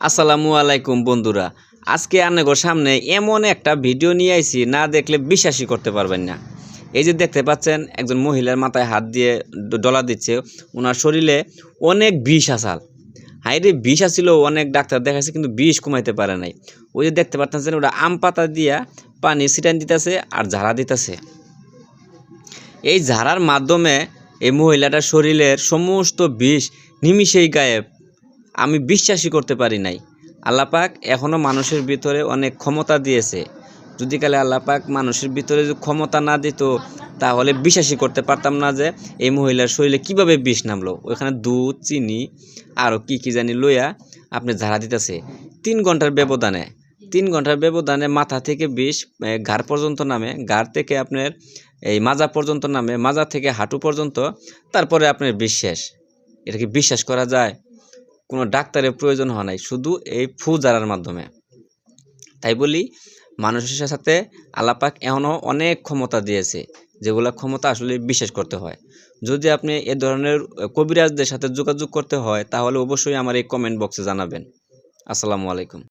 আসসালামু আলাইকুম বন্ধুরা। আজকে আপনাদের সামনে এমন একটা ভিডিও নিয়ে আইছি, না দেখলে বিশ্বাসই করতে পারবেন না। এই যে দেখতে পাচ্ছেন, একজন মহিলার মাথায় হাত দিয়ে ডলা দিচ্ছে। ওনার শরীরে অনেক বিষ আসাল। হাইরে বিষ আসছিল, অনেক ডাক্তার দেখাচ্ছে কিন্তু বিষ কমাইতে পারে নাই। ওই যে দেখতে পাচ্ছেন, ওটা আম পাতা দিয়া পানি ছিটান দিতেছে আর ঝাড়া দিতেছে। এই ঝাড়ার মাধ্যমে এই মহিলাটার শরীরের সমস্ত বিষ নিমিষেই গায়েব। আমি বিশ্বাসই করতে পারি নাই। আল্লাহ পাক এখনও মানুষের ভিতরে অনেক ক্ষমতা দিয়েছে। যদি কালে আল্লাহ পাক মানুষের ভিতরে যদি ক্ষমতা না দিত, তাহলে বিশ্বাসই করতে পারতাম না যে এই মহিলার শরীরে কিভাবে বিষ নামলো। ওইখানে দুধ, চিনি আরও কি জানি লইয়া আপনি ঝাড়া দিতেছে 3 ঘন্টার ব্যবধানে মাথা থেকে বিষ ঘাড় পর্যন্ত নামে, ঘাড় থেকে আপনার এই মাজা পর্যন্ত নামে, মাজা থেকে হাঁটু পর্যন্ত, তারপরে আপনার বিষ শেষ। এটা কি বিশ্বাস করা যায়? কোনো ডাক্তারের প্রয়োজন হয় নাই, শুধু এই ফু ঝাড়ার মাধ্যমে। তাই বলি, মানুষের সাথে আল্লাহ পাক এখনও অনেক ক্ষমতা দিয়েছে, যেগুলো ক্ষমতা আসলে বিশ্বাস করতে হয়। যদি আপনি এ ধরনের কবিরাজদের সাথে যোগাযোগ করতে হয়, তাহলে অবশ্যই আমার এই কমেন্ট বক্সে জানাবেন। আসসালামু আলাইকুম।